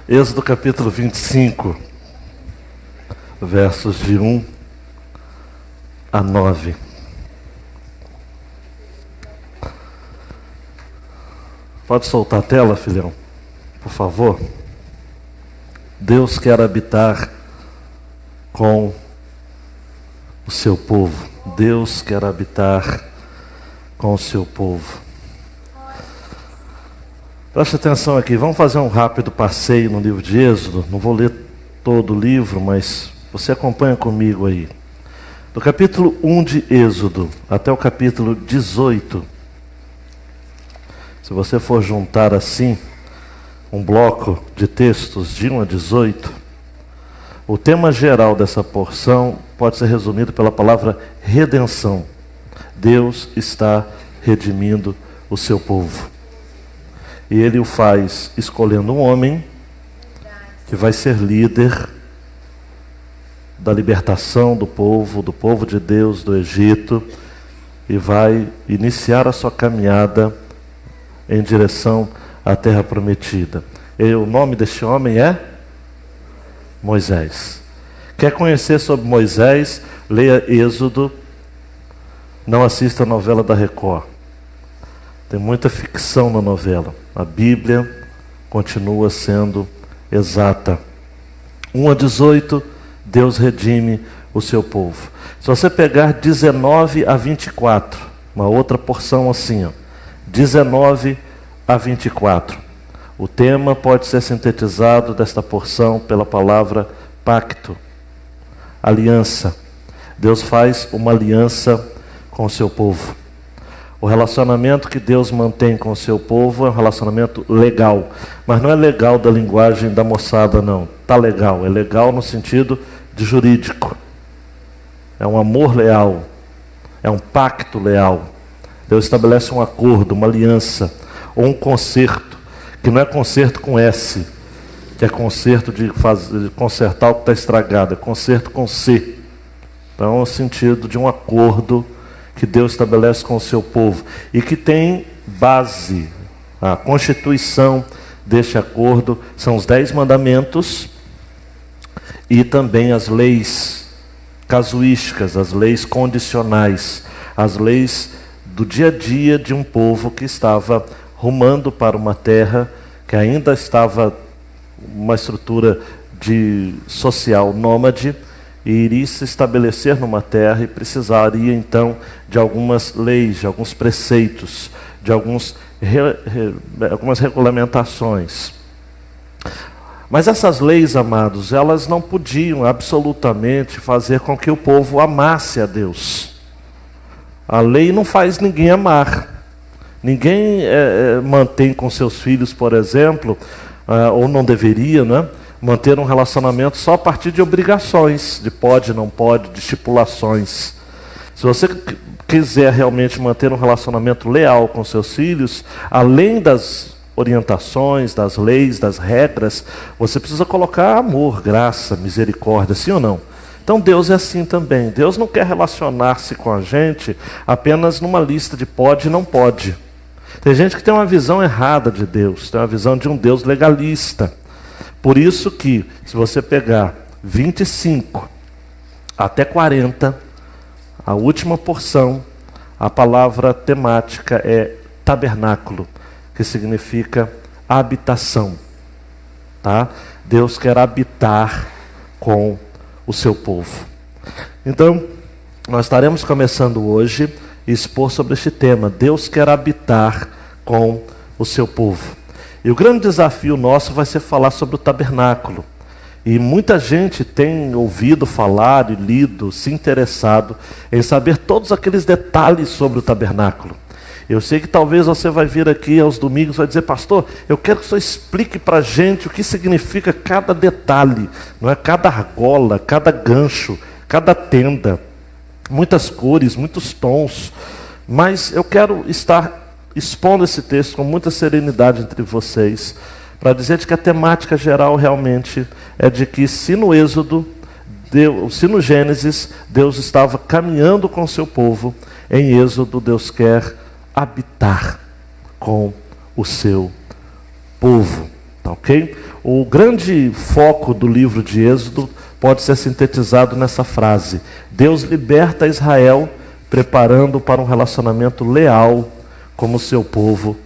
Êxodo capítulo 25, versos de 1 a 9. Pode soltar a tela, filhão, por favor. Deus quer habitar com o seu povo. Deus quer habitar com o seu povo. Preste atenção aqui, vamos fazer um rápido passeio no livro de Êxodo. Não vou ler todo o livro, mas você acompanha comigo aí. Do capítulo 1 de Êxodo até o capítulo 18. Se você for juntar assim, um bloco de textos de 1 a 18, o tema geral dessa porção pode ser resumido pela palavra redenção. Deus está redimindo o seu povo. E Ele o faz escolhendo um homem que vai ser líder da libertação do povo de Deus do Egito, e vai iniciar a sua caminhada em direção à terra prometida. E o nome deste homem é Moisés. Quer conhecer sobre Moisés? Leia Êxodo. Não assista a novela da Record. Tem muita ficção na novela. A Bíblia continua sendo exata. 1 a 18, Deus redime o seu povo. Se você pegar 19 a 24, uma outra porção assim, 19 a 24. O tema pode ser sintetizado desta porção pela palavra pacto, aliança. Deus faz uma aliança com o seu povo. O relacionamento que Deus mantém com o seu povo é um relacionamento legal. Mas não é legal da linguagem da moçada, não. Tá legal. É legal no sentido de jurídico. É um amor leal. É um pacto leal. Deus estabelece um acordo, uma aliança, ou um concerto, que não é concerto com S, que é concerto de consertar o que está estragado, é concerto com C. Então é o sentido de um acordo que Deus estabelece com o seu povo, e que tem base, a constituição deste acordo são os 10 mandamentos, e também as leis casuísticas, as leis condicionais, as leis do dia a dia de um povo que estava rumando para uma terra que ainda estava uma estrutura social nômade, e iria se estabelecer numa terra e precisaria então de algumas leis, de alguns preceitos, de algumas regulamentações. Mas essas leis, amados, elas não podiam absolutamente fazer com que o povo amasse a Deus. A lei não faz ninguém amar. Ninguém mantém com seus filhos, por exemplo, ou não deveria, né, manter um relacionamento só a partir de obrigações, de pode, não pode, de estipulações. Se você quiser realmente manter um relacionamento leal com seus filhos, além das orientações, das leis, das regras, você precisa colocar amor, graça, misericórdia, sim ou não? Então Deus é assim também. Deus não quer relacionar-se com a gente apenas numa lista de pode e não pode. Tem gente que tem uma visão errada de Deus, tem uma visão de um Deus legalista. Por isso que, se você pegar 25 até 40, a última porção, a palavra temática é tabernáculo, que significa habitação. Tá? Deus quer habitar com o seu povo. Então, nós estaremos começando hoje a expor sobre este tema. Deus quer habitar com o seu povo. E o grande desafio nosso vai ser falar sobre o tabernáculo. E muita gente tem ouvido falar e lido, se interessado em saber todos aqueles detalhes sobre o tabernáculo. Eu sei que talvez você vai vir aqui aos domingos e vai dizer: pastor, eu quero que o senhor explique para a gente o que significa cada detalhe, não é? Cada argola, cada gancho, cada tenda, muitas cores, muitos tons. Mas eu quero estar expondo esse texto com muita serenidade entre vocês, para dizer que a temática geral realmente é de que se no Êxodo, se no Gênesis, Deus estava caminhando com o seu povo, em Êxodo Deus quer habitar com o seu povo. Tá ok? O grande foco do livro de Êxodo pode ser sintetizado nessa frase: Deus liberta Israel, preparando para um relacionamento leal como seu povo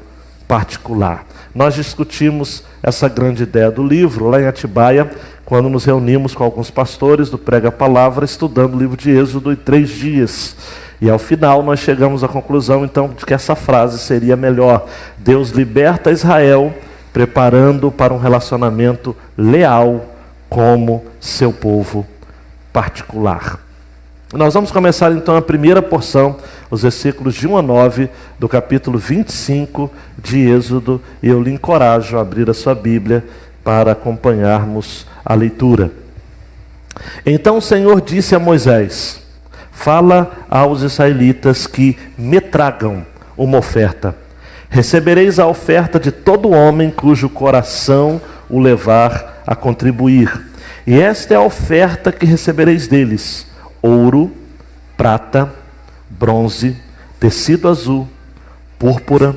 particular. Nós discutimos essa grande ideia do livro lá em Atibaia, quando nos reunimos com alguns pastores do Prega Palavra, estudando o livro de Êxodo em 3 dias. E ao final nós chegamos à conclusão então de que essa frase seria melhor: Deus liberta Israel, preparando para um relacionamento leal como seu povo particular. Nós vamos começar então a primeira porção, os versículos de 1 a 9 do capítulo 25 de Êxodo, e eu lhe encorajo a abrir a sua Bíblia para acompanharmos a leitura. Então o Senhor disse a Moisés: fala aos israelitas que me tragam uma oferta. Recebereis a oferta de todo homem cujo coração o levar a contribuir. E esta é a oferta que recebereis deles: ouro, prata, bronze, tecido azul, púrpura,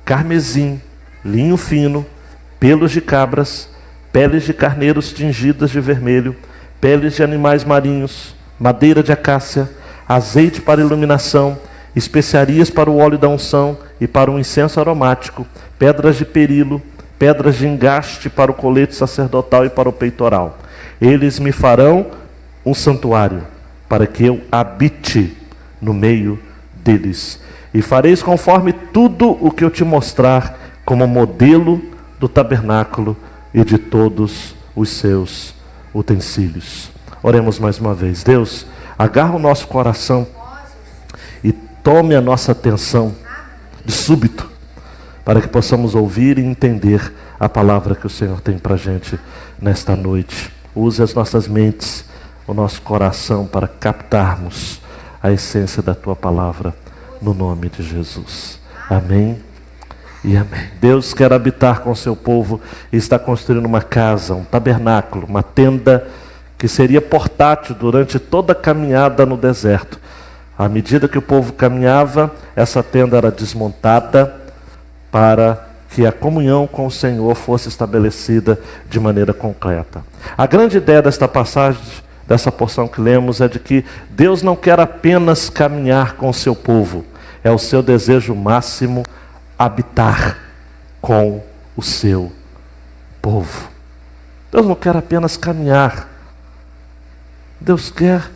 carmesim, linho fino, pelos de cabras, peles de carneiros tingidas de vermelho, peles de animais marinhos, madeira de acácia, azeite para iluminação, especiarias para o óleo da unção e para o incenso aromático, pedras de perilo, pedras de engaste para o colete sacerdotal e para o peitoral. Eles me farão um santuário, para que eu habite no meio deles. E fareis conforme tudo o que eu te mostrar, como modelo do tabernáculo e de todos os seus utensílios. Oremos mais uma vez. Deus, agarra o nosso coração e tome a nossa atenção de súbito, para que possamos ouvir e entender a palavra que o Senhor tem para a gente nesta noite. Use as nossas mentes, o nosso coração, para captarmos a essência da tua palavra, no nome de Jesus. Amém e amém. Deus quer habitar com o seu povo e está construindo uma casa, um tabernáculo, uma tenda que seria portátil durante toda a caminhada no deserto. À medida que o povo caminhava, essa tenda era desmontada para que a comunhão com o Senhor fosse estabelecida de maneira concreta. A grande ideia desta passagem, dessa porção que lemos, é de que Deus não quer apenas caminhar com o seu povo, é o seu desejo máximo habitar com o seu povo. Deus não quer apenas caminhar, Deus quer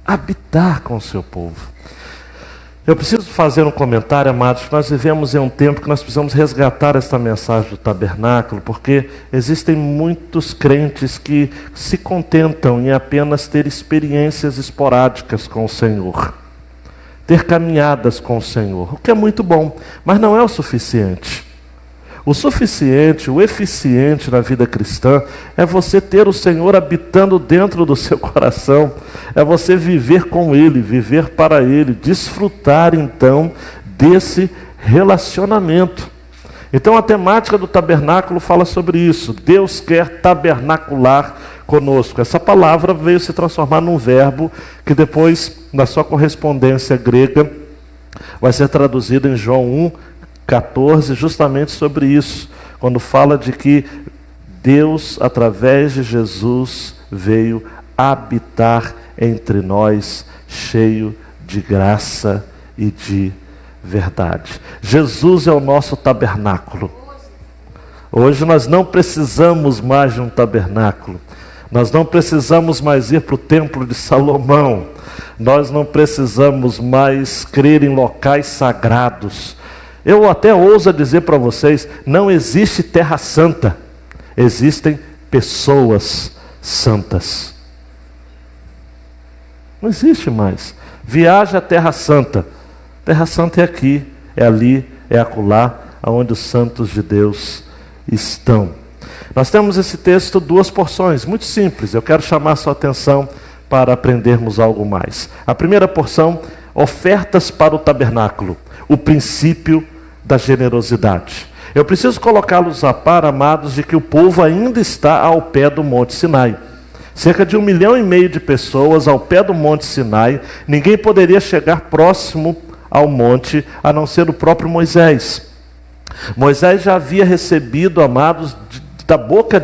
habitar com o seu povo. Eu preciso fazer um comentário, amados, que nós vivemos em um tempo que nós precisamos resgatar esta mensagem do tabernáculo, porque existem muitos crentes que se contentam em apenas ter experiências esporádicas com o Senhor, ter caminhadas com o Senhor, o que é muito bom, mas não é o suficiente. O suficiente, o eficiente na vida cristã é você ter o Senhor habitando dentro do seu coração, é você viver com Ele, viver para Ele, desfrutar então desse relacionamento. Então a temática do tabernáculo fala sobre isso. Deus quer tabernacular conosco. Essa palavra veio se transformar num verbo que depois, na sua correspondência grega, vai ser traduzida em João 1:14, justamente sobre isso, quando fala de que Deus, através de Jesus, veio habitar entre nós, cheio de graça e de verdade. Jesus é o nosso tabernáculo. Hoje nós não precisamos mais de um tabernáculo. Nós não precisamos mais ir para o templo de Salomão. Nós não precisamos mais crer em locais sagrados. Eu até ouso dizer para vocês, não existe terra santa, existem pessoas santas. Não existe mais. Viaja à terra santa. Terra santa é aqui, é ali, é acolá, onde os santos de Deus estão. Nós temos esse texto, 2 porções, muito simples. Eu quero chamar a sua atenção para aprendermos algo mais. A primeira porção, ofertas para o tabernáculo. O princípio da generosidade. Eu preciso colocá-los a par, amados, de que o povo ainda está ao pé do Monte Sinai. Cerca de 1,5 milhão de pessoas ao pé do Monte Sinai. Ninguém poderia chegar próximo ao monte, a não ser o próprio Moisés. Moisés já havia recebido, amados, da boca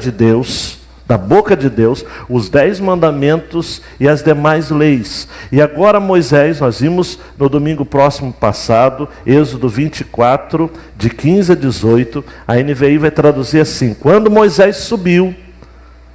de Deus, os 10 mandamentos e as demais leis. E agora Moisés, nós vimos no domingo próximo passado, Êxodo 24, de 15 a 18, a NVI vai traduzir assim: quando Moisés subiu,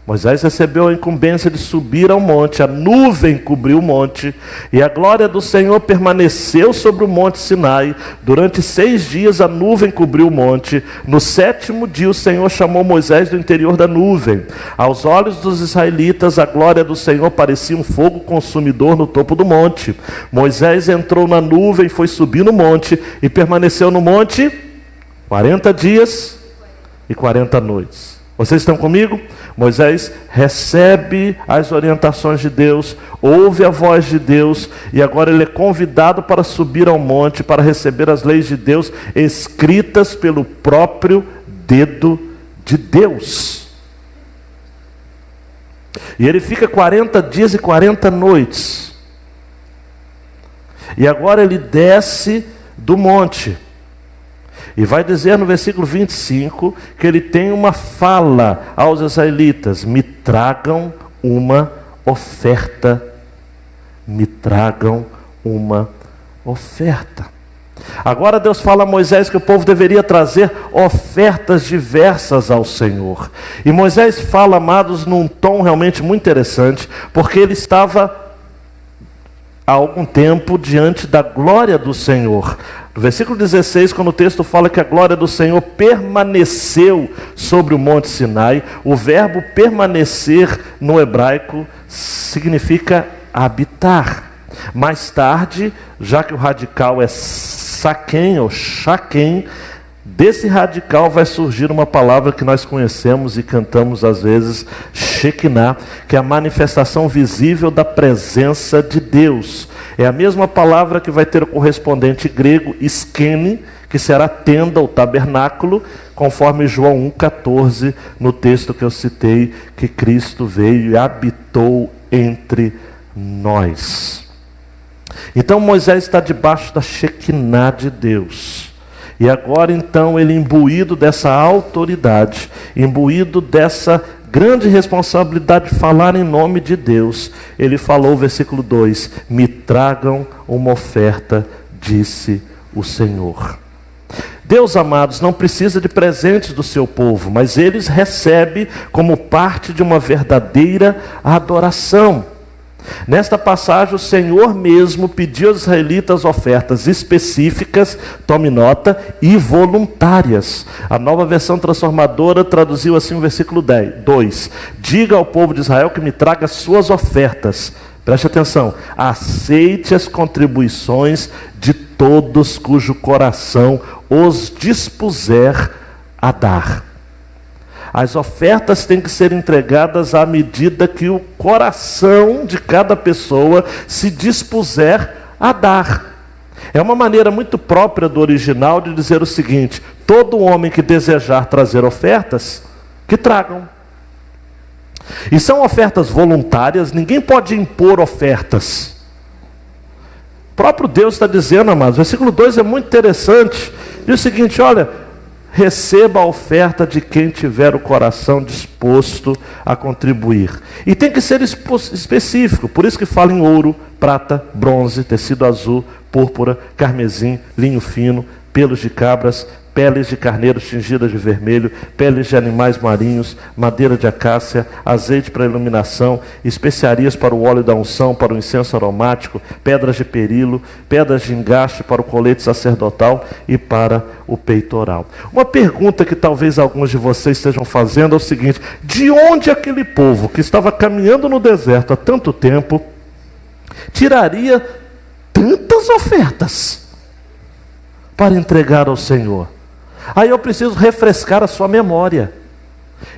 Moisés recebeu a incumbência de subir ao monte, a nuvem cobriu o monte, e a glória do Senhor permaneceu sobre o monte Sinai. Durante 6 dias a nuvem cobriu o monte. No 7º dia o Senhor chamou Moisés do interior da nuvem. Aos olhos dos israelitas, a glória do Senhor parecia um fogo consumidor no topo do monte. Moisés entrou na nuvem, foi subir no monte, e permaneceu no monte 40 dias e 40 noites. Vocês estão comigo? Moisés recebe as orientações de Deus, ouve a voz de Deus, e agora ele é convidado para subir ao monte, para receber as leis de Deus, escritas pelo próprio dedo de Deus. E ele fica 40 dias e 40 noites. E agora ele desce do monte. E vai dizer no versículo 25 que ele tem uma fala aos israelitas: me tragam uma oferta. Me tragam uma oferta. Agora Deus fala a Moisés que o povo deveria trazer ofertas diversas ao Senhor. E Moisés fala, amados, num tom realmente muito interessante, porque ele estava há algum tempo diante da glória do Senhor. No versículo 16, quando o texto fala que a glória do Senhor permaneceu sobre o monte Sinai, o verbo permanecer no hebraico significa habitar. Mais tarde, já que o radical é saquem ou shaquem, desse radical vai surgir uma palavra que nós conhecemos e cantamos às vezes, Shekinah, que é a manifestação visível da presença de Deus. É a mesma palavra que vai ter o correspondente grego, skene, que será tenda ou tabernáculo, conforme João 1,14, no texto que eu citei, que Cristo veio e habitou entre nós. Então Moisés está debaixo da Shekinah de Deus. E agora então ele, imbuído dessa autoridade, imbuído dessa grande responsabilidade de falar em nome de Deus, ele falou, versículo 2, me tragam uma oferta, disse o Senhor. Deus, amados, não precisa de presentes do seu povo, mas eles recebem como parte de uma verdadeira adoração. Nesta passagem, o Senhor mesmo pediu aos israelitas ofertas específicas, tome nota, e voluntárias. A Nova Versão Transformadora traduziu assim o versículo 2: diga ao povo de Israel que me traga suas ofertas. Preste atenção: aceite as contribuições de todos cujo coração os dispuser a dar. As ofertas têm que ser entregadas à medida que o coração de cada pessoa se dispuser a dar. É uma maneira muito própria do original de dizer o seguinte: todo homem que desejar trazer ofertas, que tragam. E são ofertas voluntárias, ninguém pode impor ofertas. O próprio Deus está dizendo, amados, o versículo 2 é muito interessante. Diz o seguinte: olha, receba a oferta de quem tiver o coração disposto a contribuir. E tem que ser específico, por isso que fala em ouro, prata, bronze, tecido azul, púrpura, carmesim, linho fino, pelos de cabras, peles de carneiros tingidas de vermelho, peles de animais marinhos, madeira de acácia, azeite para iluminação, especiarias para o óleo da unção, para o incenso aromático, pedras de perilo, pedras de engaste para o colete sacerdotal e para o peitoral. Uma pergunta que talvez alguns de vocês estejam fazendo é o seguinte: de onde aquele povo que estava caminhando no deserto há tanto tempo tiraria tantas ofertas para entregar ao Senhor? Aí eu preciso refrescar a sua memória.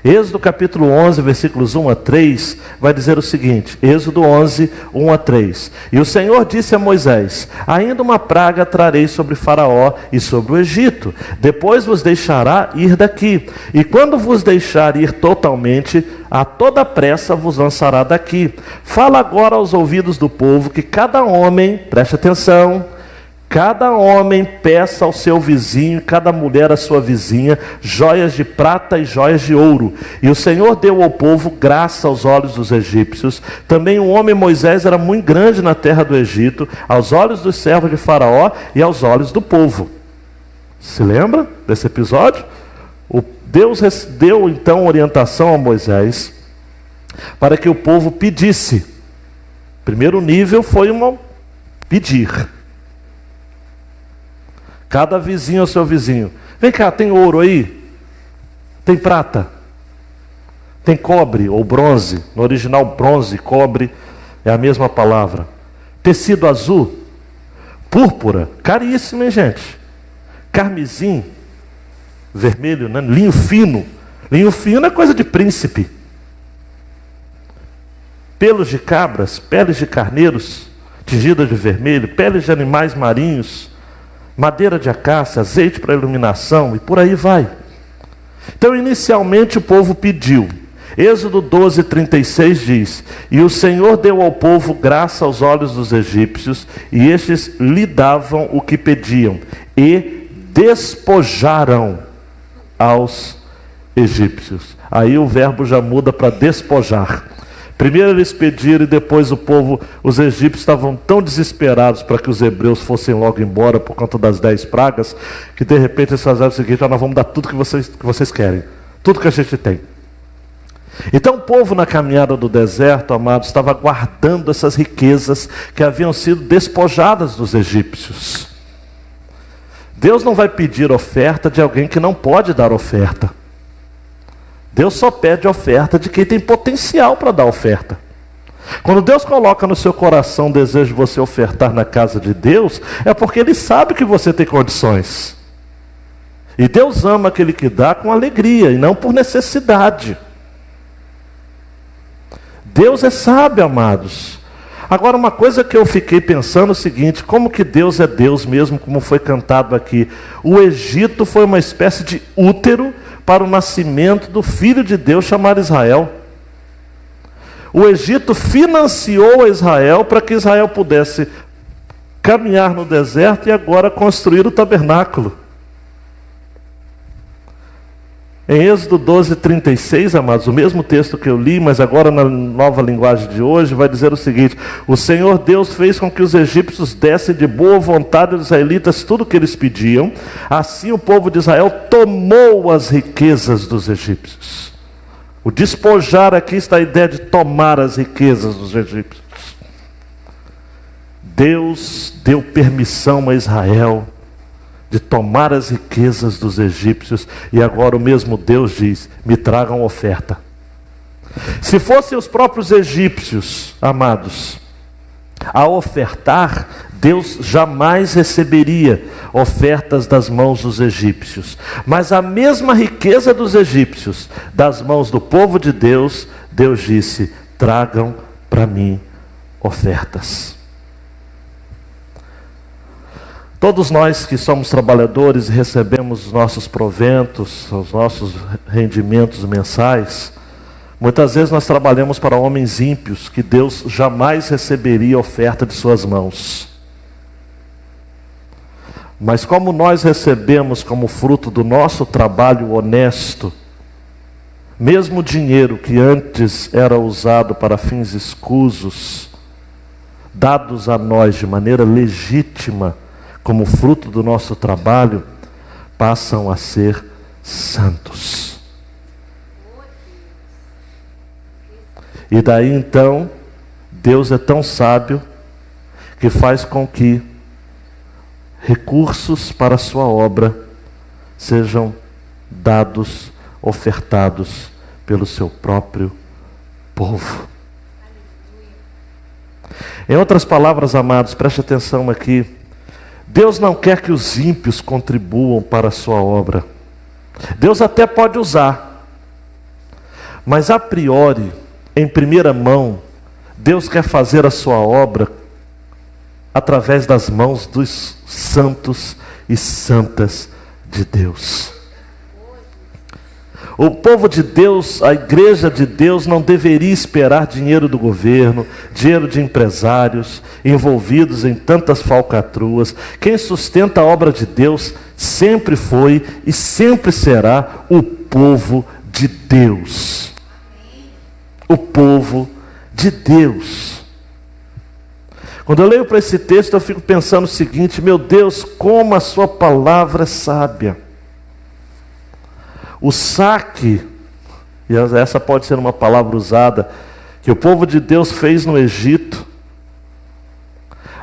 Êxodo capítulo 11, versículos 1 a 3, vai dizer o seguinte, Êxodo 11, 1 a 3. E o Senhor disse a Moisés: ainda uma praga trarei sobre Faraó e sobre o Egito, depois vos deixará ir daqui, e quando vos deixar ir totalmente, a toda pressa vos lançará daqui. Fala agora aos ouvidos do povo que cada homem, preste atenção, cada homem peça ao seu vizinho, cada mulher à sua vizinha, joias de prata e joias de ouro. E o Senhor deu ao povo graça aos olhos dos egípcios. Também o homem Moisés era muito grande na terra do Egito, aos olhos dos servos de Faraó e aos olhos do povo. Se lembra desse episódio? Deus deu então orientação a Moisés para que o povo pedisse. Primeiro nível foi pedir. Cada vizinho ao seu vizinho. Vem cá, tem ouro aí? Tem prata? Tem cobre ou bronze? No original, bronze, cobre é a mesma palavra. Tecido azul? Púrpura? Caríssimo, hein, gente? Carmesim? Vermelho, né? Linho fino. Linho fino é coisa de príncipe. Pelos de cabras, peles de carneiros, tingidas de vermelho, peles de animais marinhos, madeira de acácia, azeite para iluminação e por aí vai. Então, inicialmente o povo pediu. Êxodo 12:36 diz: E o Senhor deu ao povo graça aos olhos dos egípcios, e estes lhe davam o que pediam, e despojaram aos egípcios. Aí o verbo já muda para despojar. Primeiro eles pediram e depois os egípcios estavam tão desesperados para que os hebreus fossem logo embora por conta das 10 pragas, que de repente eles fizeram o seguinte: nós vamos dar tudo que vocês querem, tudo que a gente tem. Então o povo na caminhada do deserto, amados, estava guardando essas riquezas que haviam sido despojadas dos egípcios. Deus não vai pedir oferta de alguém que não pode dar oferta. Deus só pede oferta de quem tem potencial para dar oferta. Quando Deus coloca no seu coração o desejo de você ofertar na casa de Deus, é porque Ele sabe que você tem condições. E Deus ama aquele que dá com alegria e não por necessidade. Deus é sábio, amados. Agora, uma coisa que eu fiquei pensando é o seguinte: como que Deus é Deus mesmo, como foi cantado aqui? O Egito foi uma espécie de útero para o nascimento do Filho de Deus chamado Israel. O Egito financiou a Israel para que Israel pudesse caminhar no deserto e agora construir o tabernáculo. Em Êxodo 12:36, amados, o mesmo texto que eu li, mas agora na nova linguagem de hoje, vai dizer o seguinte: o Senhor Deus fez com que os egípcios dessem de boa vontade aos israelitas tudo o que eles pediam. Assim o povo de Israel tomou as riquezas dos egípcios. O despojar aqui está a ideia de tomar as riquezas dos egípcios. Deus deu permissão a Israel de tomar as riquezas dos egípcios, e agora o mesmo Deus diz: me tragam oferta. Se fossem os próprios egípcios, amados, a ofertar, Deus jamais receberia ofertas das mãos dos egípcios. Mas a mesma riqueza dos egípcios, das mãos do povo de Deus, Deus disse: tragam para mim ofertas. Todos nós que somos trabalhadores e recebemos os nossos proventos, os nossos rendimentos mensais, muitas vezes nós trabalhamos para homens ímpios, que Deus jamais receberia oferta de suas mãos. Mas como nós recebemos como fruto do nosso trabalho honesto, mesmo o dinheiro que antes era usado para fins escusos, dados a nós de maneira legítima, como fruto do nosso trabalho, passam a ser santos. E daí então, Deus é tão sábio que faz com que recursos para a sua obra sejam dados, ofertados pelo seu próprio povo. Em outras palavras, amados, preste atenção aqui. Deus não quer que os ímpios contribuam para a sua obra. Deus até pode usar, mas a priori, em primeira mão, Deus quer fazer a sua obra através das mãos dos santos e santas de Deus. O povo de Deus, a igreja de Deus, não deveria esperar dinheiro do governo, dinheiro de empresários envolvidos em tantas falcatruas. Quem sustenta a obra de Deus sempre foi e sempre será o povo de Deus. O povo de Deus. Quando eu leio para esse texto, eu fico pensando o seguinte: meu Deus, como a sua palavra é sábia. O saque, e essa pode ser uma palavra usada, que o povo de Deus fez no Egito,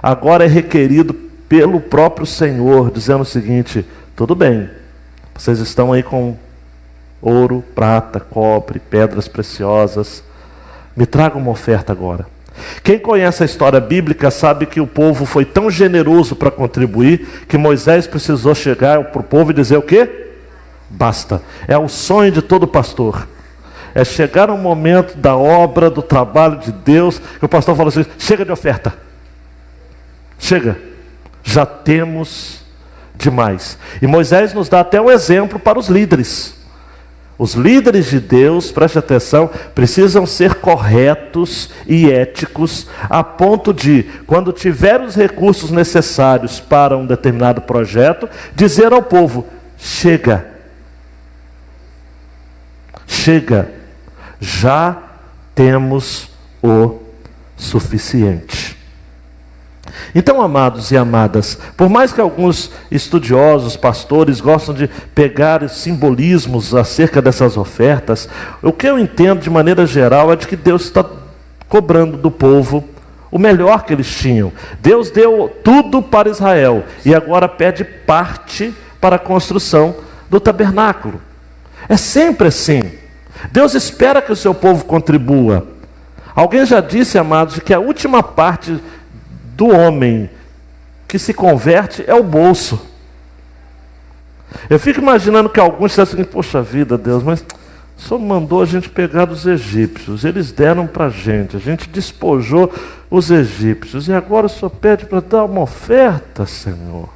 agora é requerido pelo próprio Senhor, dizendo o seguinte: tudo bem, vocês estão aí com ouro, prata, cobre, pedras preciosas, me traga uma oferta agora. Quem conhece a história bíblica sabe que o povo foi tão generoso para contribuir, que Moisés precisou chegar para o povo e dizer o quê? Basta. É o sonho de todo pastor. É chegar um momento da obra, do trabalho de Deus, que o pastor fala assim: chega de oferta. Chega. Já temos demais. E Moisés nos dá até um exemplo para os líderes. Os líderes de Deus, preste atenção, precisam ser corretos e éticos, a ponto de, quando tiver os recursos necessários para um determinado projeto, dizer ao povo: chega. Chega, já temos o suficiente. Então, amados e amadas, por mais que alguns estudiosos, pastores, gostam de pegar simbolismos acerca dessas ofertas, o que eu entendo de maneira geral é de que Deus está cobrando do povo o melhor que eles tinham. Deus deu tudo para Israel e agora pede parte para a construção do tabernáculo. É sempre assim. Deus espera que o seu povo contribua. Alguém já disse, amados, que a última parte do homem que se converte é o bolso. Eu fico imaginando que alguns dizem assim: poxa vida, Deus, mas o Senhor mandou a gente pegar dos egípcios, eles deram para a gente despojou os egípcios, e agora o Senhor pede para dar uma oferta, Senhor.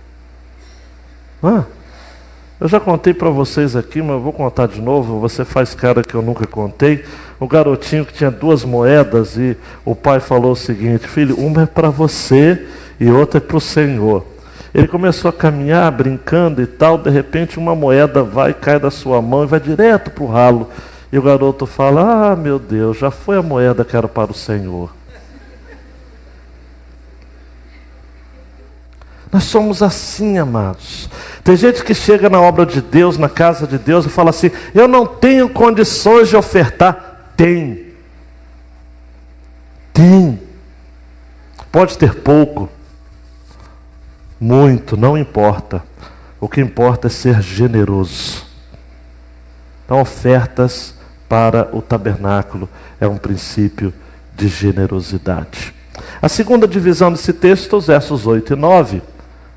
Eu já contei para vocês aqui, mas eu vou contar de novo. Você faz cara que eu nunca contei. O garotinho que tinha 2 moedas e o pai falou o seguinte: filho, uma é para você e outra é para o Senhor. Ele começou a caminhar, brincando e tal. De repente uma moeda vai, cai da sua mão e vai direto para o ralo. E o garoto fala: ah, meu Deus, já foi a moeda que era para o Senhor. Nós somos assim, amados. Tem gente que chega na obra de Deus, na casa de Deus, e fala assim: eu não tenho condições de ofertar. Tem. Pode ter pouco, muito, não importa. O que importa é ser generoso. Então, ofertas para o tabernáculo é um princípio de generosidade. A segunda divisão desse texto, os versos 8 e 9.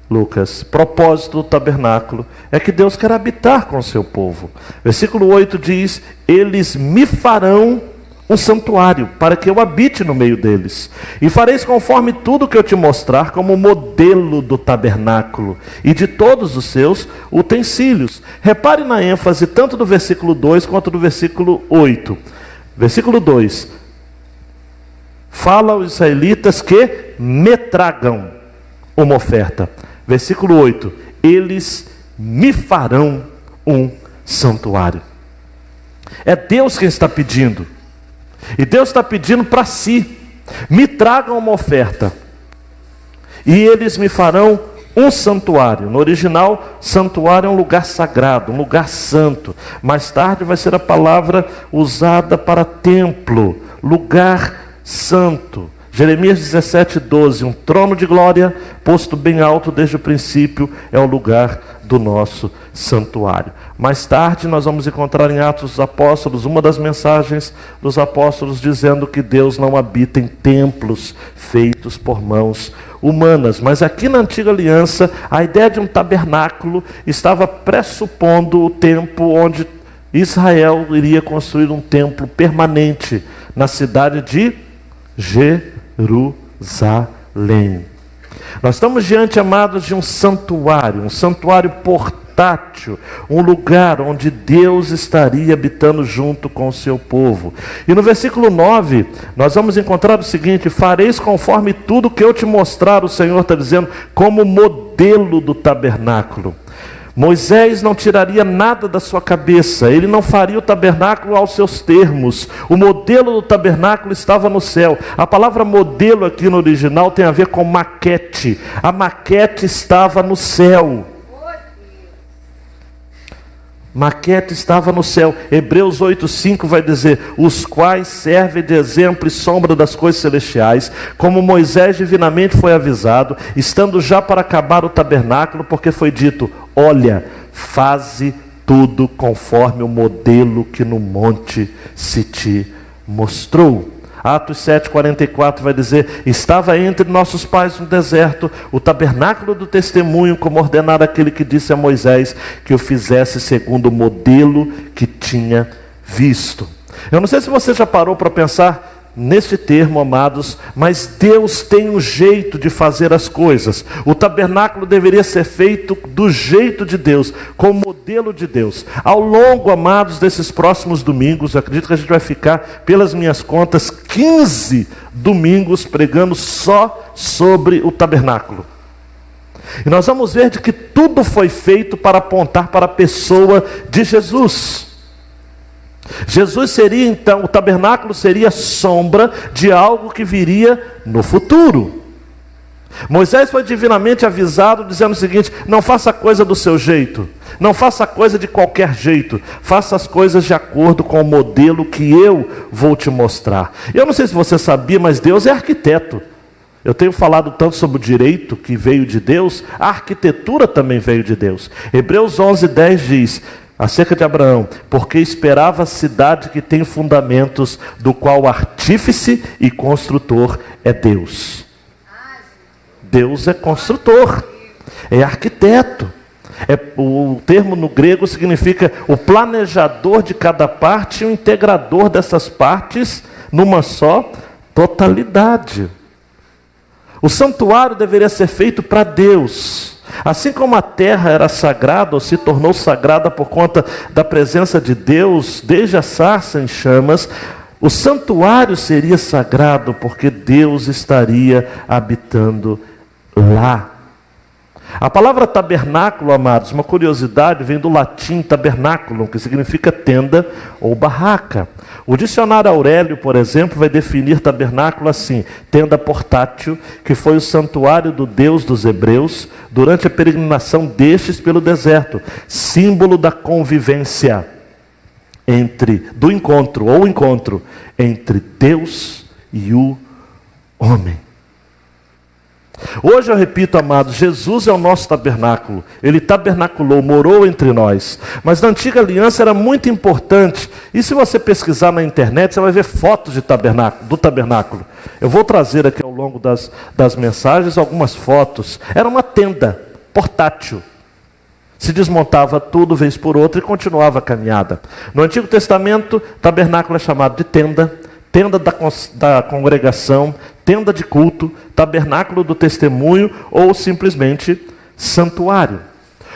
Lucas, propósito do tabernáculo é que Deus quer habitar com o seu povo. Versículo 8 diz: eles me farão um santuário, para que eu habite no meio deles. E fareis conforme tudo que eu te mostrar, como modelo do tabernáculo e de todos os seus utensílios. Repare na ênfase tanto do versículo 2 quanto do versículo 8. Versículo 2: fala aos israelitas que me tragam uma oferta. Versículo 8: eles me farão um santuário. É Deus quem está pedindo. E Deus está pedindo para si: me tragam uma oferta, e eles me farão um santuário. No original, santuário é um lugar sagrado, um lugar santo. Mais tarde vai ser a palavra usada para templo, lugar santo. Jeremias 17:12, um trono de glória, posto bem alto desde o princípio, é o lugar do nosso santuário. Mais tarde nós vamos encontrar em Atos dos Apóstolos uma das mensagens dos apóstolos dizendo que Deus não habita em templos feitos por mãos humanas. Mas aqui na antiga aliança, a ideia de um tabernáculo estava pressupondo o tempo onde Israel iria construir um templo permanente na cidade de Jerusalém. Nós estamos diante, amados, de um santuário portátil, um lugar onde Deus estaria habitando junto com o seu povo. E no versículo 9, nós vamos encontrar o seguinte: fareis conforme tudo que eu te mostrar, o Senhor está dizendo, como modelo do tabernáculo. Moisés não tiraria nada da sua cabeça, ele não faria o tabernáculo aos seus termos. O modelo do tabernáculo estava no céu. A palavra modelo aqui no original tem a ver com maquete. A maquete estava no céu. Maquete estava no céu. Hebreus 8:5 vai dizer: os quais servem de exemplo e sombra das coisas celestiais, como Moisés divinamente foi avisado, estando já para acabar o tabernáculo, porque foi dito: olha, faze tudo conforme o modelo que no monte se te mostrou. Atos 7:44 vai dizer: estava entre nossos pais no deserto o tabernáculo do testemunho, como ordenara aquele que disse a Moisés que o fizesse segundo o modelo que tinha visto. Eu não sei se você já parou para pensar neste termo, amados, mas Deus tem um jeito de fazer as coisas. O tabernáculo deveria ser feito do jeito de Deus, com o modelo de Deus. Ao longo, amados, desses próximos domingos, eu acredito que a gente vai ficar, pelas minhas contas, 15 domingos pregando só sobre o tabernáculo. E nós vamos ver de que tudo foi feito para apontar para a pessoa de Jesus. Jesus seria então, o tabernáculo seria sombra de algo que viria no futuro. Moisés foi divinamente avisado dizendo o seguinte: não faça a coisa do seu jeito, não faça a coisa de qualquer jeito, faça as coisas de acordo com o modelo que eu vou te mostrar. Eu não sei se você sabia, mas Deus é arquiteto. Eu tenho falado tanto sobre o direito que veio de Deus, a arquitetura também veio de Deus. Hebreus 11:10 diz acerca de Abraão: porque esperava a cidade que tem fundamentos, do qual o artífice e construtor é Deus. Deus é construtor, é arquiteto. O termo no grego significa o planejador de cada parte e o integrador dessas partes numa só totalidade. O santuário deveria ser feito para Deus. Assim como a terra era sagrada, ou se tornou sagrada por conta da presença de Deus, desde a sarça em chamas, o santuário seria sagrado porque Deus estaria habitando lá. A palavra tabernáculo, amados, uma curiosidade, vem do latim tabernáculo, que significa tenda ou barraca. O dicionário Aurélio, por exemplo, vai definir tabernáculo assim: tenda portátil, que foi o santuário do Deus dos hebreus durante a peregrinação destes pelo deserto, símbolo da convivência do encontro entre Deus e o homem. Hoje eu repito, amados, Jesus é o nosso tabernáculo. Ele tabernaculou, morou entre nós. Mas na antiga aliança era muito importante. E se você pesquisar na internet, você vai ver fotos do tabernáculo. Eu vou trazer aqui ao longo das mensagens algumas fotos. Era uma tenda portátil. Se desmontava tudo, vez por outra, e continuava a caminhada. No Antigo Testamento, tabernáculo é chamado de tenda, tenda da congregação, tenda de culto, tabernáculo do testemunho ou simplesmente santuário.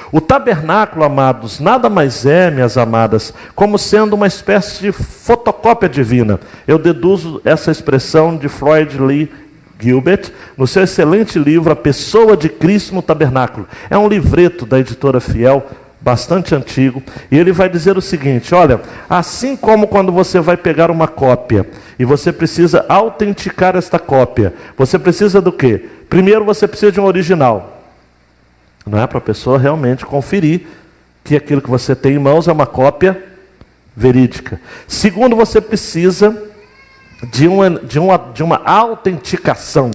O tabernáculo, amados, nada mais é, minhas amadas, como sendo uma espécie de fotocópia divina. Eu deduzo essa expressão de Floyd Lee Gilbert, no seu excelente livro A Pessoa de Cristo no Tabernáculo. É um livreto da editora Fiel, bastante antigo, e ele vai dizer o seguinte: olha, assim como quando você vai pegar uma cópia e você precisa autenticar esta cópia, você precisa do quê? Primeiro você precisa de um original, não é? Para a pessoa realmente conferir que aquilo que você tem em mãos é uma cópia verídica. Segundo, você precisa de uma autenticação.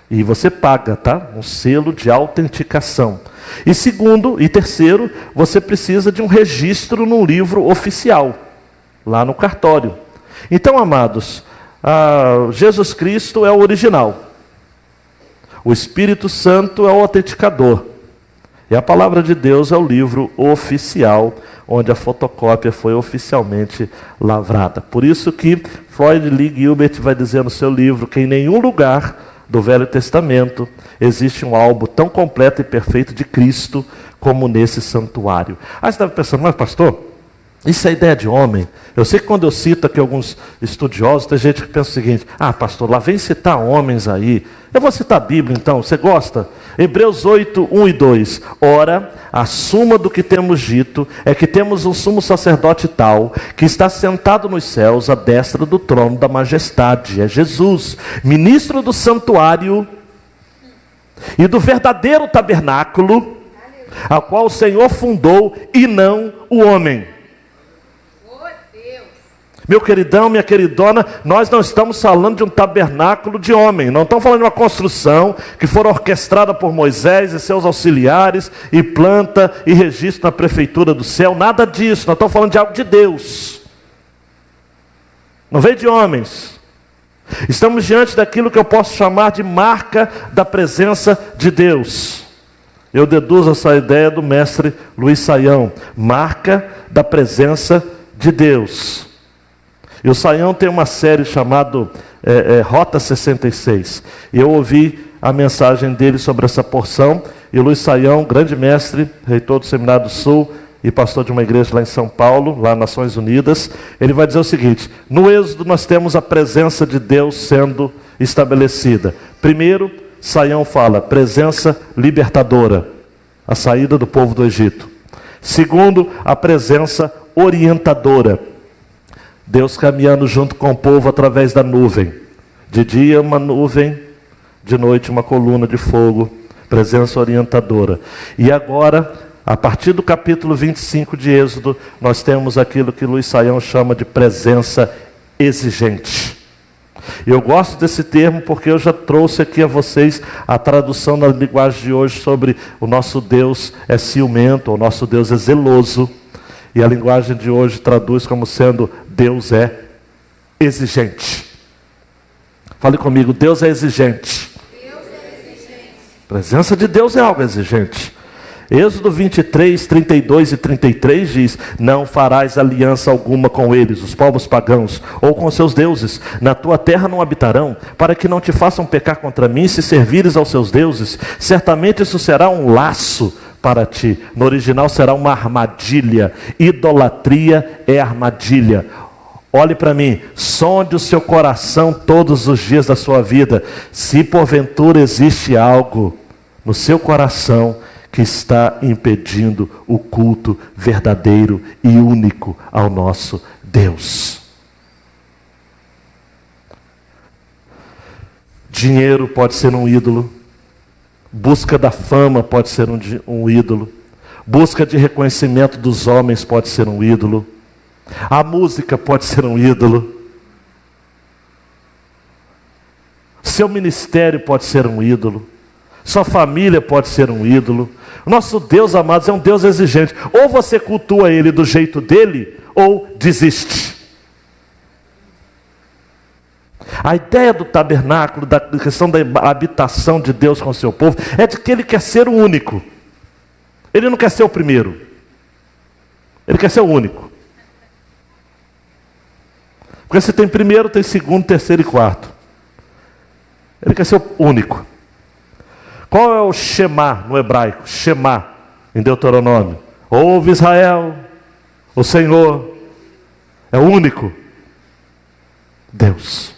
E você paga, tá? Um selo de autenticação. E terceiro, você precisa de um registro num livro oficial, lá no cartório. Então, amados, Jesus Cristo é o original. O Espírito Santo é o autenticador. E a palavra de Deus é o livro oficial, onde a fotocópia foi oficialmente lavrada. Por isso que Floyd Lee Gilbert vai dizer no seu livro que em nenhum lugar do Velho Testamento existe um álbum tão completo e perfeito de Cristo como nesse santuário. Aí você estava pensando, mas pastor, isso é ideia de homem. Eu sei que quando eu cito aqui alguns estudiosos, tem gente que pensa o seguinte: ah, pastor, lá vem citar homens aí. Eu vou citar a Bíblia então, você gosta? Hebreus 8, 1 e 2. Ora, a suma do que temos dito é que temos um sumo sacerdote tal, que está sentado nos céus, à destra do trono da majestade. É Jesus, ministro do santuário e do verdadeiro tabernáculo, a qual o Senhor fundou e não o homem. Meu queridão, minha queridona, nós não estamos falando de um tabernáculo de homem, não estamos falando de uma construção que foi orquestrada por Moisés e seus auxiliares, e planta e registro na prefeitura do céu, nada disso, nós estamos falando de algo de Deus, não veio de homens. Estamos diante daquilo que eu posso chamar de marca da presença de Deus. Eu deduzo essa ideia do mestre Luiz Saião, marca da presença de Deus. E o Saião tem uma série chamada Rota 66. E eu ouvi a mensagem dele sobre essa porção. E o Luiz Saião, grande mestre, reitor do Seminário do Sul e pastor de uma igreja lá em São Paulo, lá nas Nações Unidas, ele vai dizer o seguinte: no Êxodo nós temos a presença de Deus sendo estabelecida. Primeiro, Saião fala, presença libertadora, a saída do povo do Egito. Segundo, a presença orientadora, Deus caminhando junto com o povo através da nuvem. De dia uma nuvem, de noite uma coluna de fogo, presença orientadora. E agora, a partir do capítulo 25 de Êxodo, nós temos aquilo que Luiz Saião chama de presença exigente. Eu gosto desse termo porque eu já trouxe aqui a vocês a tradução na linguagem de hoje sobre o nosso Deus é ciumento, o nosso Deus é zeloso. E a linguagem de hoje traduz como sendo Deus é exigente. Fale comigo, Deus é exigente. Deus é exigente. A presença de Deus é algo exigente. Êxodo 23, 32 e 33 diz: não farás aliança alguma com eles, os povos pagãos, ou com seus deuses. Na tua terra não habitarão, para que não te façam pecar contra mim, se servires aos seus deuses. Certamente isso será um laço para ti. No original será uma armadilha. Idolatria é armadilha. Olhe para mim, sonde o seu coração todos os dias da sua vida. Se porventura existe algo no seu coração que está impedindo o culto verdadeiro e único ao nosso Deus. Dinheiro pode ser um ídolo. Busca da fama pode ser um ídolo. Busca de reconhecimento dos homens pode ser um ídolo. A música pode ser um ídolo. Seu ministério pode ser um ídolo. Sua família pode ser um ídolo. Nosso Deus, amados, é um Deus exigente. Ou você cultua Ele do jeito dele, ou desiste. A ideia do tabernáculo, da questão da habitação de Deus com o seu povo, é de que Ele quer ser o único. Ele não quer ser o primeiro. Ele quer ser o único. Porque se tem primeiro, tem segundo, terceiro e quarto. Ele quer ser o único. Qual é o Shema no hebraico? Shema, em Deuteronômio. Ouve Israel, o Senhor é o único Deus.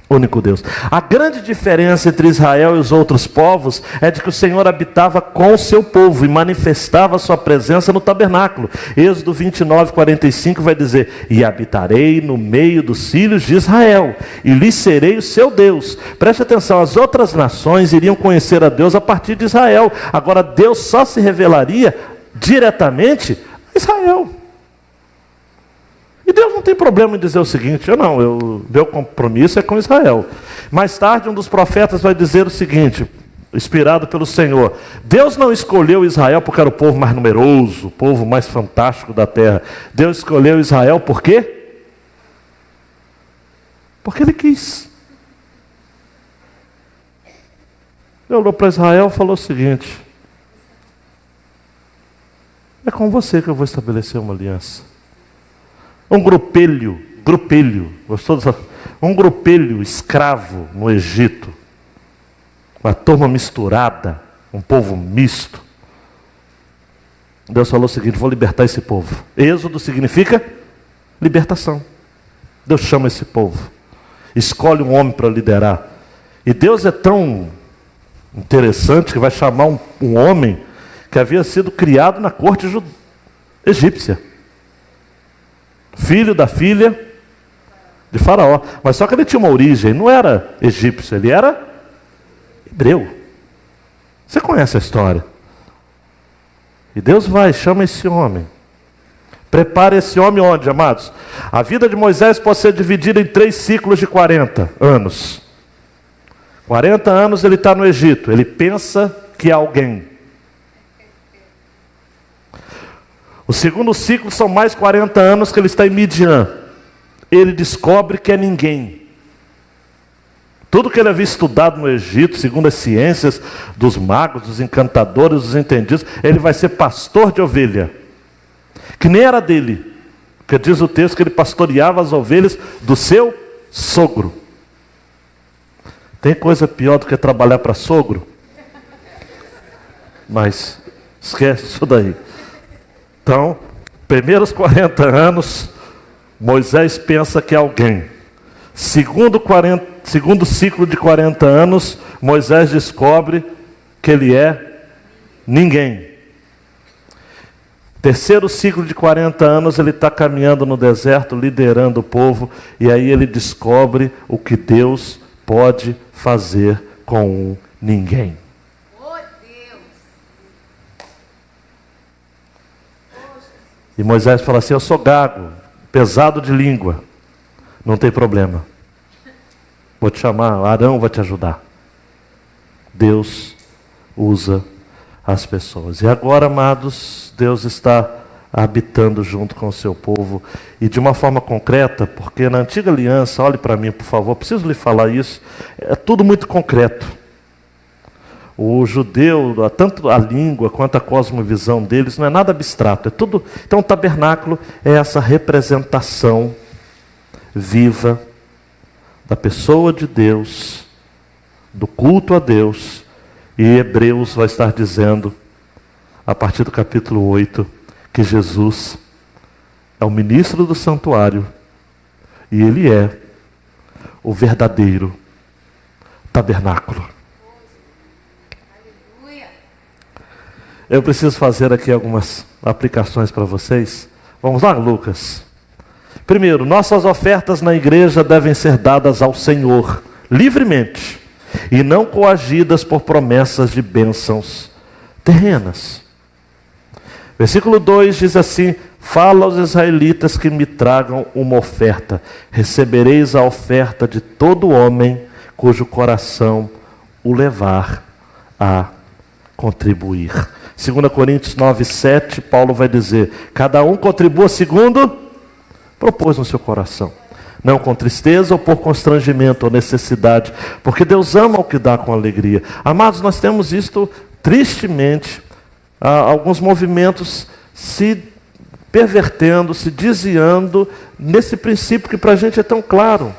Único Deus. A grande diferença entre Israel e os outros povos é de que o Senhor habitava com o seu povo e manifestava a sua presença no tabernáculo. Êxodo 29, 45 vai dizer: e habitarei no meio dos filhos de Israel, e lhes serei o seu Deus. Preste atenção, as outras nações iriam conhecer a Deus a partir de Israel. Agora Deus só se revelaria diretamente a Israel. E Deus não tem problema em dizer o seguinte: meu compromisso é com Israel. Mais tarde um dos profetas vai dizer o seguinte, inspirado pelo Senhor: Deus não escolheu Israel porque era o povo mais numeroso, o povo mais fantástico da terra. Deus escolheu Israel por quê? Porque Ele quis. Ele olhou para Israel e falou o seguinte: é com você que eu vou estabelecer uma aliança. Um grupelho, gostou dessa? Um grupelho escravo no Egito, uma turma misturada, um povo misto, Deus falou o seguinte: vou libertar esse povo. Êxodo significa libertação. Deus chama esse povo, escolhe um homem para liderar. E Deus é tão interessante que vai chamar um homem que havia sido criado na corte egípcia, filho da filha de Faraó. Mas só que ele tinha uma origem, não era egípcio, ele era hebreu. Você conhece a história. E Deus chama esse homem. Prepara esse homem onde, amados? A vida de Moisés pode ser dividida em 3 ciclos de 40 anos. 40 anos ele está no Egito, ele pensa que é alguém. O segundo ciclo são mais 40 anos que ele está em Midian. Ele descobre que é ninguém. Tudo que ele havia estudado no Egito, segundo as ciências dos magos, dos encantadores, dos entendidos, ele vai ser pastor de ovelha, que nem era dele, porque diz o texto que ele pastoreava as ovelhas do seu sogro. Tem coisa pior do que trabalhar para sogro? Mas esquece isso daí. Então, primeiros 40 anos, Moisés pensa que é alguém. Segundo ciclo de 40 anos, Moisés descobre que ele é ninguém. Terceiro ciclo de 40 anos, ele está caminhando no deserto, liderando o povo, e aí ele descobre o que Deus pode fazer com um ninguém. E Moisés fala assim: eu sou gago, pesado de língua, não tem problema, vou te chamar, Arão vai te ajudar. Deus usa as pessoas. E agora, amados, Deus está habitando junto com o seu povo, e de uma forma concreta, porque na antiga aliança, olhe para mim por favor, preciso lhe falar isso, é tudo muito concreto. O judeu, tanto a língua quanto a cosmovisão deles, não é nada abstrato, é tudo. Então o tabernáculo é essa representação viva da pessoa de Deus, do culto a Deus. E Hebreus vai estar dizendo, a partir do capítulo 8, que Jesus é o ministro do santuário e ele é o verdadeiro tabernáculo. Eu preciso fazer aqui algumas aplicações para vocês. Vamos lá, Lucas. Primeiro, nossas ofertas na igreja devem ser dadas ao Senhor, livremente, e não coagidas por promessas de bênçãos terrenas. Versículo 2 diz assim: fala aos israelitas que me tragam uma oferta. Recebereis a oferta de todo homem cujo coração o levar a contribuir. 2 Coríntios 9:7, Paulo vai dizer: cada um contribua segundo propôs no seu coração, não com tristeza ou por constrangimento ou necessidade, porque Deus ama o que dá com alegria. Amados, nós temos visto tristemente alguns movimentos se pervertendo, se desviando nesse princípio que para a gente é tão claro.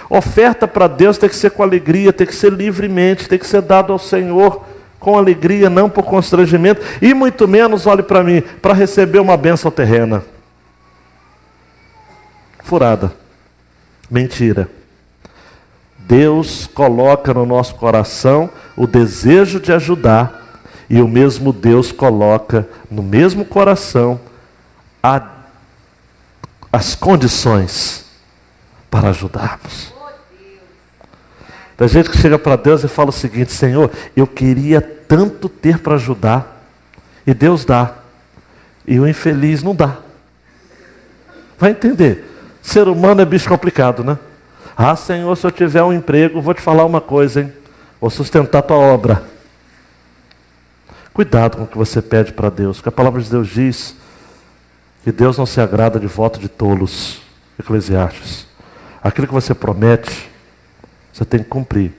Oferta para Deus tem que ser com alegria, tem que ser livremente, tem que ser dado ao Senhor com alegria, não por constrangimento, e muito menos, olhe para mim, para receber uma bênção terrena. Furada. Mentira. Deus coloca no nosso coração o desejo de ajudar, e o mesmo Deus coloca no mesmo coração as condições para ajudarmos. Tem gente que chega para Deus e fala o seguinte: Senhor, eu queria tanto ter para ajudar, e Deus dá, e o infeliz não dá. Vai entender, ser humano é bicho complicado, né? Ah, Senhor, se eu tiver um emprego, vou te falar uma coisa, hein? Vou sustentar tua obra. Cuidado com o que você pede para Deus, porque a palavra de Deus diz que Deus não se agrada de voto de tolos. Eclesiastes. Aquilo que você promete, você tem que cumprir.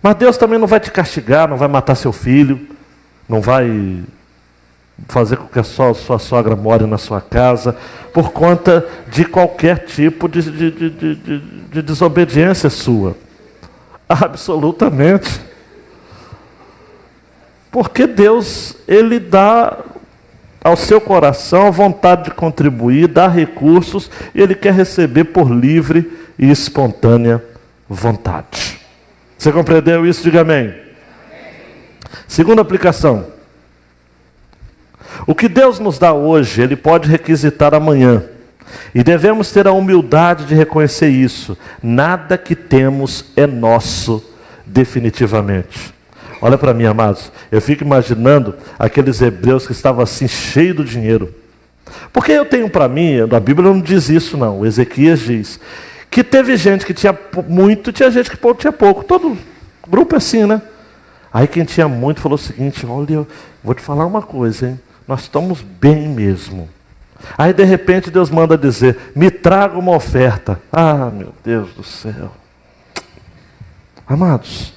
Mas Deus também não vai te castigar, não vai matar seu filho, não vai fazer com que a sua sogra more na sua casa, por conta de qualquer tipo de desobediência sua. Absolutamente. Porque Deus, Ele dá ao seu coração a vontade de contribuir, dar recursos, e ele quer receber por livre e espontânea vontade. Você compreendeu isso? Diga amém. Segunda aplicação. O que Deus nos dá hoje, Ele pode requisitar amanhã. E devemos ter a humildade de reconhecer isso. Nada que temos é nosso definitivamente. Olha para mim, amados. Eu fico imaginando aqueles hebreus que estavam assim, cheios do dinheiro. Porque eu tenho para mim, a Bíblia não diz isso não. O Ezequias diz que teve gente que tinha muito, tinha gente que tinha pouco. Todo grupo é assim, né? Aí quem tinha muito falou o seguinte: olha, eu vou te falar uma coisa, hein? Nós estamos bem mesmo. Aí de repente Deus manda dizer: me traga uma oferta. Ah, meu Deus do céu. Amados,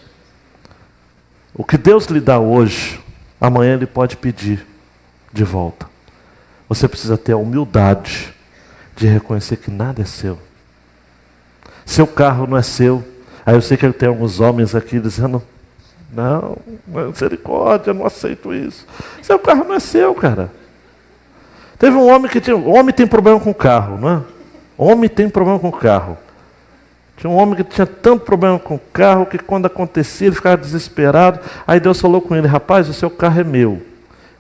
o que Deus lhe dá hoje, amanhã Ele pode pedir de volta. Você precisa ter a humildade de reconhecer que nada é seu. Seu carro não é seu. Aí eu sei que tem alguns homens aqui dizendo: não, misericórdia, eu não aceito isso. Seu carro não é seu, cara. Teve um homem que tinha... Homem tem problema com o carro, não é? Homem tem problema com o carro. Tinha um homem que tinha tanto problema com o carro que quando acontecia ele ficava desesperado. Aí Deus falou com ele: rapaz, o seu carro é meu.